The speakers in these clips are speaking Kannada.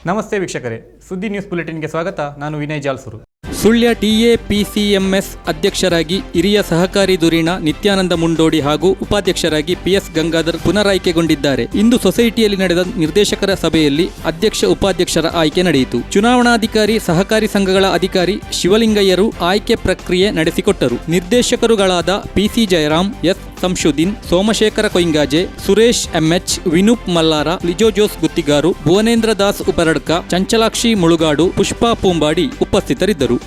ನಮಸ್ತೆ ವೀಕ್ಷಕರೇ, ಸುದ್ದಿ ನ್ಯೂಸ್ ಬುಲೆಟಿನ್ಗೆ ಸ್ವಾಗತ. ನಾನು ವಿನಯ್ ಜಾಲ್ಸೂರು. ಸುಳ್ಯ TAPCMS ಅಧ್ಯಕ್ಷರಾಗಿ ಹಿರಿಯ ಸಹಕಾರಿ ಧುರೀಣ ನಿತ್ಯಾನಂದ ಮುಂಡೋಡಿ ಹಾಗೂ ಉಪಾಧ್ಯಕ್ಷರಾಗಿ PS ಗಂಗಾಧರ್ ಪುನರಾಯ್ಕೆಗೊಂಡಿದ್ದಾರೆ. ಇಂದು ಸೊಸೈಟಿಯಲ್ಲಿ ನಡೆದ ನಿರ್ದೇಶಕರ ಸಭೆಯಲ್ಲಿ ಅಧ್ಯಕ್ಷ ಉಪಾಧ್ಯಕ್ಷರ ಆಯ್ಕೆ ನಡೆಯಿತು. ಚುನಾವಣಾಧಿಕಾರಿ ಸಹಕಾರಿ ಸಂಘಗಳ ಅಧಿಕಾರಿ ಶಿವಲಿಂಗಯ್ಯರು ಆಯ್ಕೆ ಪ್ರಕ್ರಿಯೆ ನಡೆಸಿಕೊಟ್ಟರು. ನಿರ್ದೇಶಕರುಗಳಾದ PC Jayaram, S Shamsuddin, Somashekhara Koyngaje, Suresh MH, Vinoop Mallara, Lijo Jose Guttigaru, Bhuvanendra Das Uparadka, Chanchalakshi Mulugadu, Pushpa Poombadi ಉಪಸ್ಥಿತರಿದ್ದರು.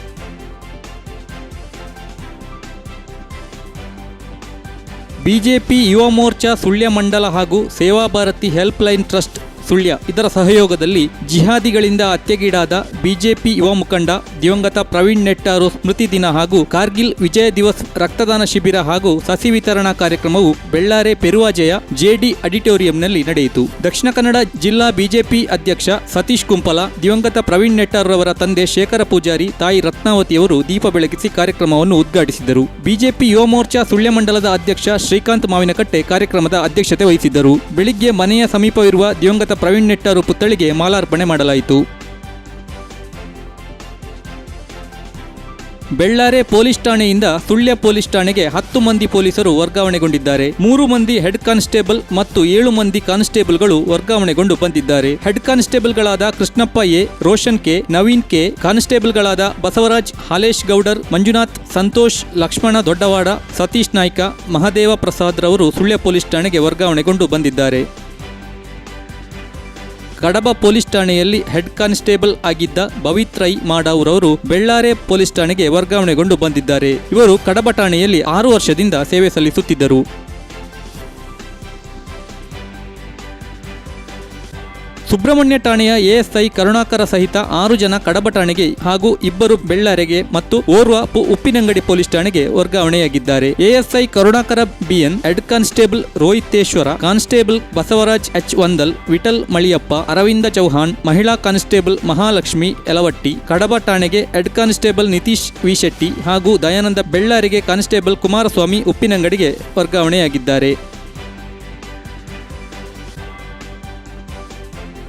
ಬಿಜೆಪಿ ಯುವ ಮೋರ್ಚಾ ಸುಳ್ಯ ಮಂಡಲ ಹಾಗೂ Seva Bharati help line trust Sullia ಇದರ ಸಹಯೋಗದಲ್ಲಿ ಜಿಹಾದಿಗಳಿಂದ ಹತ್ಯೆಗೀಡಾದ ಬಿಜೆಪಿ ಯುವ ಮುಖಂಡ ದಿವಂಗತ ಪ್ರವೀಣ್ ನೆಟ್ಟಾರು ಸ್ಮೃತಿ ದಿನ ಹಾಗೂ ಕಾರ್ಗಿಲ್ ವಿಜಯ ದಿವಸ್ ರಕ್ತದಾನ ಶಿಬಿರ ಹಾಗೂ ಸಸಿ ವಿತರಣಾ ಕಾರ್ಯಕ್ರಮವು ಬೆಳ್ಳಾರೆ ಪೆರುವಾಜೆಯ JD ಆಡಿಟೋರಿಯಂನಲ್ಲಿ ನಡೆಯಿತು. ದಕ್ಷಿಣ ಕನ್ನಡ ಜಿಲ್ಲಾ ಬಿಜೆಪಿ ಅಧ್ಯಕ್ಷ ಸತೀಶ್ ಕುಂಪಲ, ದಿವಂಗತ ಪ್ರವೀಣ್ ನೆಟ್ಟಾರು ಅವರ ತಂದೆ ಶೇಖರ ಪೂಜಾರಿ, ತಾಯಿ ರತ್ನಾವತಿಯವರು ದೀಪ ಬೆಳಗಿಸಿ ಕಾರ್ಯಕ್ರಮವನ್ನು ಉದ್ಘಾಟಿಸಿದರು. ಬಿಜೆಪಿ ಯುವ ಮೋರ್ಚಾ ಸುಳ್ಯ ಮಂಡಲದ ಅಧ್ಯಕ್ಷ ಶ್ರೀಕಾಂತ್ ಮಾವಿನಕಟ್ಟೆ ಕಾರ್ಯಕ್ರಮದ ಅಧ್ಯಕ್ಷತೆ ವಹಿಸಿದ್ದರು. ಬೆಳಿಗ್ಗೆ ಮನೆಯ ಸಮೀಪವಿರುವ ದಿವಂಗತ ಪ್ರವೀಣ್ ನೆಟ್ಟಾರು ಪುತ್ಥಳಿಗೆ ಮಾಲಾರ್ಪಣೆ ಮಾಡಲಾಯಿತು. ಬೆಳ್ಳಾರೆ ಪೊಲೀಸ್ ಠಾಣೆಯಿಂದ ಸುಳ್ಯ ಪೊಲೀಸ್ ಠಾಣೆಗೆ 10 ಮಂದಿ ಪೊಲೀಸರು ವರ್ಗಾವಣೆಗೊಂಡಿದ್ದಾರೆ. 3 ಮಂದಿ ಹೆಡ್ ಕಾನ್ಸ್ಟೇಬಲ್ ಮತ್ತು 7 ಮಂದಿ ಕಾನ್ಸ್ಟೇಬಲ್ಗಳು ವರ್ಗಾವಣೆಗೊಂಡು ಬಂದಿದ್ದಾರೆ. ಹೆಡ್ ಕಾನ್ಸ್ಟೇಬಲ್ಗಳಾದ Krishnappa A, Roshan K, Naveen K, ಕಾನ್ಸ್ಟೇಬಲ್ಗಳಾದ ಬಸವರಾಜ್, ಹಾಲೇಶ್ ಗೌಡರ್, ಮಂಜುನಾಥ್, ಸಂತೋಷ್, ಲಕ್ಷ್ಮಣ ದೊಡ್ಡವಾಡ, ಸತೀಶ್ ನಾಯ್ಕ, ಮಹದೇವ ಪ್ರಸಾದ್ ರವರು ಸುಳ್ಯ ಪೊಲೀಸ್ ಠಾಣೆಗೆ ವರ್ಗಾವಣೆಗೊಂಡು ಬಂದಿದ್ದಾರೆ. ಕಡಬ ಪೊಲೀಸ್ ಠಾಣೆಯಲ್ಲಿ ಹೆಡ್ ಕಾನ್ಸ್ಟೇಬಲ್ ಆಗಿದ್ದ ಭವಿತ್ರೈ ಮಾಡಾವ್ರವರು ಬೆಳ್ಳಾರೆ ಪೊಲೀಸ್ ಠಾಣೆಗೆ ವರ್ಗಾವಣೆಗೊಂಡು ಬಂದಿದ್ದಾರೆ. ಇವರು ಕಡಬ ಠಾಣೆಯಲ್ಲಿ 6 ವರ್ಷದಿಂದ ಸೇವೆ ಸಲ್ಲಿಸುತ್ತಿದ್ದರು. ಸುಬ್ರಹ್ಮಣ್ಯ ಠಾಣೆಯ ASI ಕರುಣಾಕರ ಸಹಿತ 6 ಜನ ಕಡಬ ಠಾಣೆಗೆ ಹಾಗೂ 2 ಬೆಳ್ಳಾರೆಗೆ ಮತ್ತು ಓರ್ವ ಉಪ್ಪಿನಂಗಡಿ ಪೊಲೀಸ್ ಠಾಣೆಗೆ ವರ್ಗಾವಣೆಯಾಗಿದ್ದಾರೆ. ASI Karunakara BN, head constable Rohiteshwara, constable Basavaraj H Vandal, Vittal Maliyappa, Aravinda Chauhan, ಮಹಿಳಾ ಕಾನ್ಸ್ಟೇಬಲ್ ಮಹಾಲಕ್ಷ್ಮಿ ಯಲವಟ್ಟಿ, ಕಡಬ ಠಾಣೆಗೆ head constable Nitish V Shetty ಹಾಗೂ ದಯಾನಂದ, ಬೆಳ್ಳಾರಿಗೆ ಕಾನ್ಸ್ಟೇಬಲ್ ಕುಮಾರಸ್ವಾಮಿ ಉಪ್ಪಿನಂಗಡಿಗೆ ವರ್ಗಾವಣೆಯಾಗಿದ್ದಾರೆ.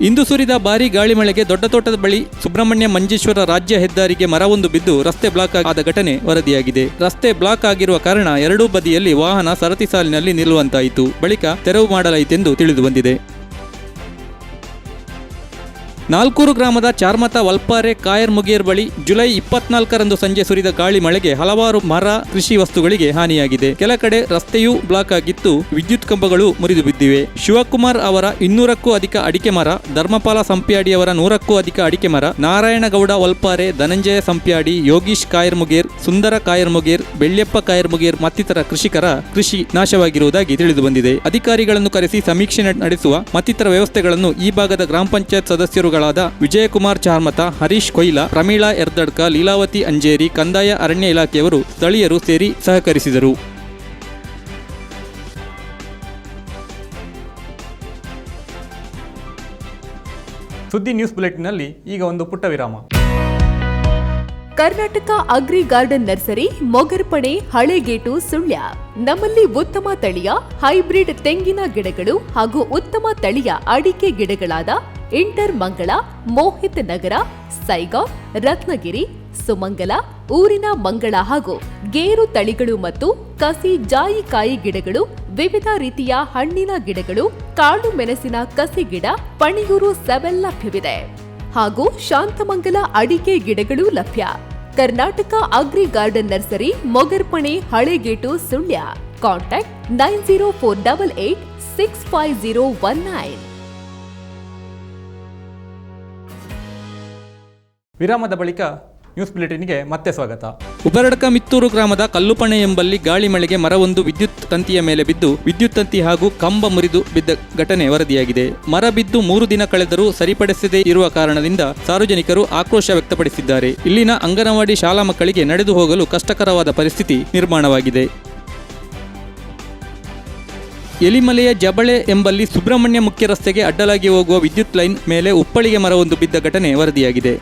ಇಂದು ಸುರಿದ ಭಾರೀ ಗಾಳಿ ಮಳೆಗೆ ದೊಡ್ಡತೋಟದ ಬಳಿ ಸುಬ್ರಹ್ಮಣ್ಯ ಮಂಜೇಶ್ವರ ರಾಜ್ಯ ಹೆದ್ದಾರಿಗೆ ಮರವೊಂದು ಬಿದ್ದು ರಸ್ತೆ ಬ್ಲಾಕ್ ಆದ ಘಟನೆ ವರದಿಯಾಗಿದೆ. ರಸ್ತೆ ಬ್ಲಾಕ್ ಆಗಿರುವ ಕಾರಣ ಎರಡೂ ಬದಿಯಲ್ಲಿ ವಾಹನ ಸರತಿ ಸಾಲಿನಲ್ಲಿ ನಿಲ್ಲುವಂತಾಯಿತು. ಬಳಿಕ ತೆರವು ಮಾಡಲಾಯಿತೆಂದು ತಿಳಿದು ಬಂದಿದೆ. ನಾಲ್ಕೂರು ಗ್ರಾಮದ ಚಾರ್ಮತ ವಲ್ಪಾರೆ ಕಾಯರ್ ಮುಗೇರ್ ಬಳಿ ಜುಲೈ 24ರಂದು ಸಂಜೆ ಸುರಿದ ಗಾಳಿ ಮಳೆಗೆ ಹಲವಾರು ಮರ, ಕೃಷಿ ವಸ್ತುಗಳಿಗೆ ಹಾನಿಯಾಗಿದೆ. ಕೆಲ ಕಡೆ ರಸ್ತೆಯೂ ಬ್ಲಾಕ್ ಆಗಿದ್ದು ವಿದ್ಯುತ್ ಕಂಬಗಳು ಮುರಿದು ಬಿದ್ದಿವೆ. ಶಿವಕುಮಾರ್ ಅವರ 200ಕ್ಕೂ ಅಧಿಕ ಅಡಿಕೆ ಮರ, ಧರ್ಮಪಾಲ ಸಂಪ್ಯಾಡಿಯವರ 100ಕ್ಕೂ ಅಧಿಕ ಅಡಿಕೆ ಮರ, ನಾರಾಯಣಗೌಡ ವಲ್ಪಾರೆ, ಧನಂಜಯ ಸಂಪ್ಯಾಡಿ, ಯೋಗೀಶ್ ಕಾಯರ್ ಮುಗೇರ್, ಸುಂದರ ಕಾಯರ್ ಮುಗೇರ್, ಬೆಳ್ಯಪ್ಪ ಕಾಯರ್ ಮುಗೇರ್ ಮತ್ತಿತರ ಕೃಷಿಕರ ಕೃಷಿ ನಾಶವಾಗಿರುವುದಾಗಿ ತಿಳಿದು ಬಂದಿದೆ. ಅಧಿಕಾರಿಗಳನ್ನು ಕರೆಸಿ ಸಮೀಕ್ಷೆ ನಡೆಸುವ ಮತ್ತಿತರ ವ್ಯವಸ್ಥೆಗಳನ್ನು ಈ ಭಾಗದ ಗ್ರಾಮ ಪಂಚಾಯತ್ ಸದಸ್ಯರುಗಳ ವಿಜಯಕುಮಾರ್ ಚಾರ್ಮತ, ಹರೀಶ್ ಕೊಯ್ಲಾ, ಪ್ರಮೀಳಾ ಎರ್ದಡ್ಕ, ಲೀಲಾವತಿ ಅಂಜೇರಿ, ಕಂದಾಯ ಅರಣ್ಯ ಇಲಾಖೆಯವರು, ಸ್ಥಳೀಯರು ಸೇರಿ ಸಹಕರಿಸಿದರು. ಸುದ್ದಿ ನ್ಯೂಸ್ ಬುಲೆಟಿನ್ನಲ್ಲಿ ಈಗ ಒಂದು ಪುಟ್ಟ ವಿರಾಮ. Karnataka agri garden nursery, Mogarpane, Halegate, Sullia. ನಮ್ಮಲ್ಲಿ ಉತ್ತಮ ತಳಿಯ ಹೈಬ್ರಿಡ್ ತೆಂಗಿನ ಗಿಡಗಳು ಹಾಗೂ ಉತ್ತಮ ತಳಿಯ ಅಡಿಕೆ ಗಿಡಗಳಾದ ಇಂಟರ್ ಮಂಗಳ, ಮೋಹಿತ್ ನಗರ, ಸೈಗಾವ್, ರತ್ನಗಿರಿ, ಸುಮಂಗಲ, ಊರಿನ ಮಂಗಳ ಹಾಗೂ ಗೇರು ತಳಿಗಳು ಮತ್ತು ಕಸಿ ಜಾಯಿಕಾಯಿ ಗಿಡಗಳು, ವಿವಿಧ ರೀತಿಯ ಹಣ್ಣಿನ ಗಿಡಗಳು, ಕಾಳು ಮೆಣಸಿನ ಕಸಿ ಗಿಡ, ಪಣಿಯೂರು 7 ಲಭ್ಯವಿದೆ ಹಾಗೂ ಶಾಂತಮಂಗಲ ಅಡಿಕೆ ಗಿಡಗಳು ಲಭ್ಯ. Karnataka agri garden nursery, Mogarpane, Halegate, Sullia. Contact 9048865019. ವಿರಾಮದ ಬಳಿಕ ನ್ಯೂಸ್ ಬುಲೆಟಿನ್ಗೆ ಮತ್ತೆ ಸ್ವಾಗತ. ಉಪರಡ್ಕ ಮಿತ್ತೂರು ಗ್ರಾಮದ ಕಲ್ಲುಪಣೆ ಎಂಬಲ್ಲಿ ಗಾಳಿ ಮಳೆಗೆ ಮರವೊಂದು ವಿದ್ಯುತ್ ತಂತಿಯ ಮೇಲೆ ಬಿದ್ದು ವಿದ್ಯುತ್ ತಂತಿ ಹಾಗೂ ಕಂಬ ಮುರಿದು ಬಿದ್ದ ಘಟನೆ ವರದಿಯಾಗಿದೆ. ಮರ ಬಿದ್ದು 3 ದಿನ ಕಳೆದರೂ ಸರಿಪಡಿಸದೇ ಇರುವ ಕಾರಣದಿಂದ ಸಾರ್ವಜನಿಕರು ಆಕ್ರೋಶ ವ್ಯಕ್ತಪಡಿಸಿದ್ದಾರೆ. ಇಲ್ಲಿನ ಅಂಗನವಾಡಿ ಶಾಲಾ ಮಕ್ಕಳಿಗೆ ನಡೆದು ಹೋಗಲು ಕಷ್ಟಕರವಾದ ಪರಿಸ್ಥಿತಿ ನಿರ್ಮಾಣವಾಗಿದೆ. ಎಲಿಮಲೆಯ ಜಬಳೆ ಎಂಬಲ್ಲಿ ಸುಬ್ರಹ್ಮಣ್ಯ ಮುಖ್ಯ ರಸ್ತೆಗೆ ಅಡ್ಡಲಾಗಿ ಹೋಗುವ ವಿದ್ಯುತ್ ಲೈನ್ ಮೇಲೆ ಉಪ್ಪಳಿಗೆ ಮರವೊಂದು ಬಿದ್ದ ಘಟನೆ ವರದಿಯಾಗಿದೆ.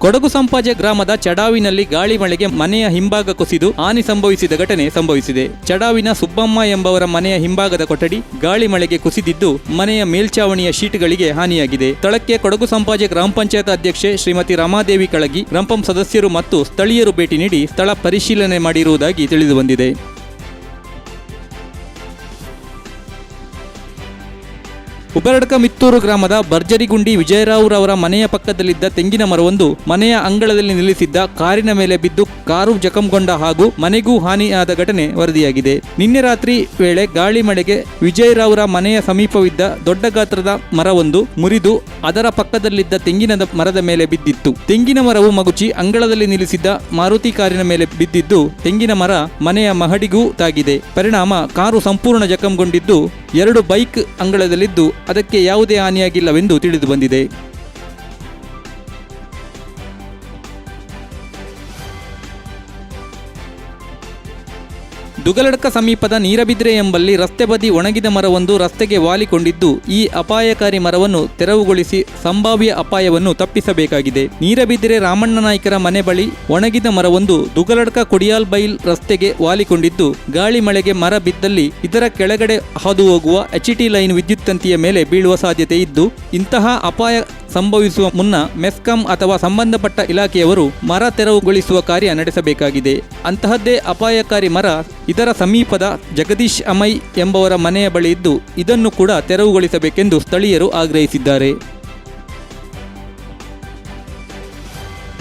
ಕೊಡಗು ಸಂಪಾಜೆ ಗ್ರಾಮದ ಚಡಾವಿನಲ್ಲಿ ಗಾಳಿ ಮಳೆಗೆ ಮನೆಯ ಹಿಂಭಾಗ ಕುಸಿದು ಹಾನಿ ಸಂಭವಿಸಿದ ಘಟನೆ ಸಂಭವಿಸಿದೆ. ಚಡಾವಿನ ಸುಬ್ಬಮ್ಮ ಎಂಬವರ ಮನೆಯ ಹಿಂಭಾಗದ ಕೊಠಡಿ ಗಾಳಿ ಮಳೆಗೆ ಕುಸಿದಿದ್ದು ಮನೆಯ ಮೇಲ್ಚಾವಣಿಯ ಶೀಟ್ಗಳಿಗೆ ಹಾನಿಯಾಗಿದೆ. ಸ್ಥಳಕ್ಕೆ ಕೊಡಗು ಸಂಪಾಜೆ ಗ್ರಾಮ ಪಂಚಾಯತ್ ಅಧ್ಯಕ್ಷೆ ಶ್ರೀಮತಿ ರಮಾದೇವಿ ಕಳಗಿ, ಗ್ರಾಪಂ ಸದಸ್ಯರು ಮತ್ತು ಸ್ಥಳೀಯರು ಭೇಟಿ ನೀಡಿ ಸ್ಥಳ ಪರಿಶೀಲನೆ ಮಾಡಿರುವುದಾಗಿ ತಿಳಿದುಬಂದಿದೆ. ಉಬರಡ್ಕ ಮಿತ್ತೂರು ಗ್ರಾಮದ ಬರ್ಜರಿಗುಂಡಿ ವಿಜಯರಾವ್ರವರ ಮನೆಯ ಪಕ್ಕದಲ್ಲಿದ್ದ ತೆಂಗಿನ ಮರವೊಂದು ಮನೆಯ ಅಂಗಳದಲ್ಲಿ ನಿಲ್ಲಿಸಿದ್ದ ಕಾರಿನ ಮೇಲೆ ಬಿದ್ದು ಕಾರು ಜಖಂಗೊಂಡ ಹಾಗೂ ಮನೆಗೂ ಹಾನಿಯಾದ ಘಟನೆ ವರದಿಯಾಗಿದೆ. ನಿನ್ನೆ ರಾತ್ರಿ ವೇಳೆ ಗಾಳಿ ಮಳೆಗೆ ವಿಜಯರಾವ್ರ ಮನೆಯ ಸಮೀಪವಿದ್ದ ದೊಡ್ಡ ಗಾತ್ರದ ಮರವೊಂದು ಮುರಿದು ಅದರ ಪಕ್ಕದಲ್ಲಿದ್ದ ತೆಂಗಿನ ಮರದ ಮೇಲೆ ಬಿದ್ದಿತ್ತು. ತೆಂಗಿನ ಮರವು ಮಗುಚಿ ಅಂಗಳದಲ್ಲಿ ನಿಲ್ಲಿಸಿದ್ದ ಮಾರುತಿ ಕಾರಿನ ಮೇಲೆ ಬಿದ್ದಿದ್ದು ತೆಂಗಿನ ಮರ ಮನೆಯ ಮಹಡಿಗೂ ತಾಗಿದೆ. ಪರಿಣಾಮ ಕಾರು ಸಂಪೂರ್ಣ ಜಖಂಗೊಂಡಿದ್ದು 2 ಬೈಕ್ ಅಂಗಳದಲ್ಲಿದ್ದು ಅದಕ್ಕೆ ಯಾವುದೇ ಹಾನಿಯಾಗಿಲ್ಲವೆಂದು ತಿಳಿದುಬಂದಿದೆ. ದುಗಲಡ್ಕ ಸಮೀಪದ ನೀರಬಿದ್ರೆ ಎಂಬಲ್ಲಿ ರಸ್ತೆ ಬದಿ ಒಣಗಿದ ಮರವೊಂದು ರಸ್ತೆಗೆ ವಾಲಿಕೊಂಡಿದ್ದು ಈ ಅಪಾಯಕಾರಿ ಮರವನ್ನು ತೆರವುಗೊಳಿಸಿ ಸಂಭಾವ್ಯ ಅಪಾಯವನ್ನು ತಪ್ಪಿಸಬೇಕಾಗಿದೆ. ನೀರಬಿದ್ರೆ ರಾಮಣ್ಣ ನಾಯ್ಕರ ಮನೆ ಬಳಿ ಒಣಗಿದ ಮರವೊಂದು ದುಗಲಡ್ಕ ಕೊಡಿಯಾಲ್ಬೈಲ್ ರಸ್ತೆಗೆ ವಾಲಿಕೊಂಡಿದ್ದು ಗಾಳಿ ಮಳೆಗೆ ಮರ ಬಿದ್ದಲ್ಲಿ ಇದರ ಕೆಳಗಡೆ ಹಾದು ಹೋಗುವ HT ಲೈನ್ ವಿದ್ಯುತ್ ತಂತಿಯ ಮೇಲೆ ಬೀಳುವ ಸಾಧ್ಯತೆ ಇದ್ದು ಇಂತಹ ಅಪಾಯ ಸಂಭವಿಸುವ ಮುನ್ನ ಮೆಸ್ಕಾಂ ಅಥವಾ ಸಂಬಂಧಪಟ್ಟ ಇಲಾಖೆಯವರು ಮರ ತೆರವುಗೊಳಿಸುವ ಕಾರ್ಯ ನಡೆಸಬೇಕಾಗಿದೆ. ಅಂತಹದ್ದೇ ಅಪಾಯಕಾರಿ ಮರ ಇದರ ಸಮೀಪದ ಜಗದೀಶ್ ಅಮೈ ಎಂಬವರ ಮನೆಯ ಬಳಿ ಇದ್ದು ಇದನ್ನು ಕೂಡ ತೆರವುಗೊಳಿಸಬೇಕೆಂದು ಸ್ಥಳೀಯರು ಆಗ್ರಹಿಸಿದ್ದಾರೆ.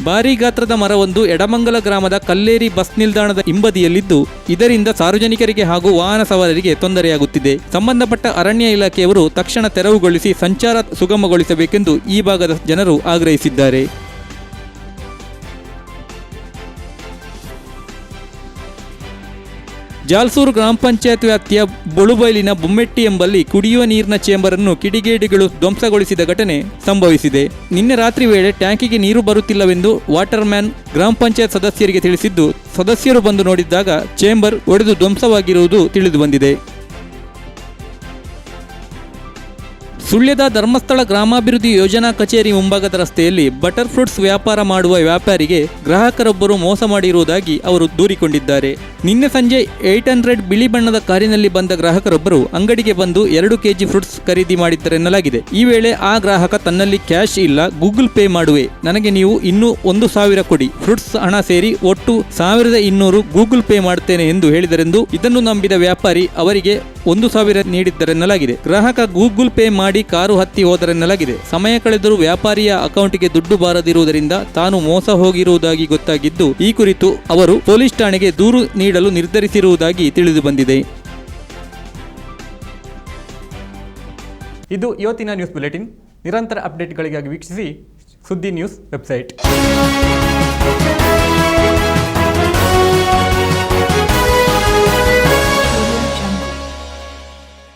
ಭಾರೀ ಗಾತ್ರದ ಮರವೊಂದು ಎಡಮಂಗಲ ಗ್ರಾಮದ ಕಲ್ಲೇರಿ ಬಸ್ ನಿಲ್ದಾಣದ ಹಿಂಬದಿಯಲ್ಲಿದ್ದು ಇದರಿಂದ ಸಾರ್ವಜನಿಕರಿಗೆ ಹಾಗೂ ವಾಹನ ಸವಾರರಿಗೆ ತೊಂದರೆಯಾಗುತ್ತಿದೆ. ಸಂಬಂಧಪಟ್ಟ ಅರಣ್ಯ ಇಲಾಖೆಯವರು ತಕ್ಷಣ ತೆರವುಗೊಳಿಸಿ ಸಂಚಾರ ಸುಗಮಗೊಳಿಸಬೇಕೆಂದು ಈ ಭಾಗದ ಜನರು ಆಗ್ರಹಿಸಿದ್ದಾರೆ. ಜಾಲ್ಸೂರು ಗ್ರಾಮ ಪಂಚಾಯತ್ ವ್ಯಾಪ್ತಿಯ ಬೊಳುಬೈಲಿನ ಬೊಮ್ಮೆಟ್ಟಿ ಎಂಬಲ್ಲಿ ಕುಡಿಯುವ ನೀರಿನ ಚೇಂಬರ್ ಅನ್ನು ಕಿಡಿಗೇಡಿಗಳು ಧ್ವಂಸಗೊಳಿಸಿದ ಘಟನೆ ಸಂಭವಿಸಿದೆ. ನಿನ್ನೆ ರಾತ್ರಿ ವೇಳೆ ಟ್ಯಾಂಕಿಗೆ ನೀರು ಬರುತ್ತಿಲ್ಲವೆಂದು ವಾಟರ್ ಮ್ಯಾನ್ ಗ್ರಾಮ ಪಂಚಾಯತ್ ಸದಸ್ಯರಿಗೆ ತಿಳಿಸಿದ್ದು ಸದಸ್ಯರು ಬಂದು ನೋಡಿದ್ದಾಗ ಚೇಂಬರ್ ಒಡೆದು ಧ್ವಂಸವಾಗಿರುವುದು ತಿಳಿದುಬಂದಿದೆ. ಸುಳ್ಯದ ಧರ್ಮಸ್ಥಳ ಗ್ರಾಮಾಭಿವೃದ್ಧಿ ಯೋಜನಾ ಕಚೇರಿ ಮುಂಭಾಗದ ರಸ್ತೆಯಲ್ಲಿ ಬಟರ್ ಫ್ರೂಟ್ಸ್ ವ್ಯಾಪಾರ ಮಾಡುವ ವ್ಯಾಪಾರಿಗೆ ಗ್ರಾಹಕರೊಬ್ಬರು ಮೋಸ ಮಾಡಿರುವುದಾಗಿ ಅವರು ದೂರಿಕೊಂಡಿದ್ದಾರೆ. ನಿನ್ನೆ ಸಂಜೆ 800 ಬಿಳಿ ಬಣ್ಣದ ಕಾರಿನಲ್ಲಿ ಬಂದ ಗ್ರಾಹಕರೊಬ್ಬರು ಅಂಗಡಿಗೆ ಬಂದು 2 kg ಫ್ರೂಟ್ಸ್ ಖರೀದಿ ಮಾಡಿದ್ದರೆನ್ನಲಾಗಿದೆ. ಈ ವೇಳೆ ಆ ಗ್ರಾಹಕ ತನ್ನಲ್ಲಿ ಕ್ಯಾಶ್ ಇಲ್ಲ, ಗೂಗಲ್ ಪೇ ಮಾಡುವೆ, ನನಗೆ ನೀವು ಇನ್ನೂ 1,000 ಕೊಡಿ, ಫ್ರೂಟ್ಸ್ ಹಣ ಸೇರಿ ಒಟ್ಟು 1,200 ಗೂಗಲ್ ಪೇ ಮಾಡುತ್ತೇನೆ ಎಂದು ಹೇಳಿದರೆಂದು ಇದನ್ನು ನಂಬಿದ ವ್ಯಾಪಾರಿ ಅವರಿಗೆ 1,000 ನೀಡಿದ್ದರೆನ್ನಲಾಗಿದೆ. ಗ್ರಾಹಕ ಗೂಗಲ್ ಪೇ ಮಾಡಿ ಕಾರು ಹತ್ತಿ ಹೋದರೆನ್ನಲಾಗಿದೆ. ಸಮಯ ಕಳೆದರೂ ವ್ಯಾಪಾರಿಯ ಅಕೌಂಟ್ಗೆ ದುಡ್ಡು ಬಾರದಿರುವುದರಿಂದ ತಾನು ಮೋಸ ಹೋಗಿರುವುದಾಗಿ ಗೊತ್ತಾಗಿದ್ದು ಈ ಕುರಿತು ಅವರು ಪೊಲೀಸ್ ಠಾಣೆಗೆ ದೂರು ನೀಡಲು ನಿರ್ಧರಿಸಿರುವುದಾಗಿ ತಿಳಿದುಬಂದಿದೆ. ಇದು ಇವತ್ತಿನ ನ್ಯೂಸ್ ಬುಲೆಟಿನ್. ನಿರಂತರ ಅಪ್ಡೇಟ್ಗಳಿಗಾಗಿ ವೀಕ್ಷಿಸಿ ಸುದ್ದಿ ನ್ಯೂಸ್ ವೆಬ್ಸೈಟ್.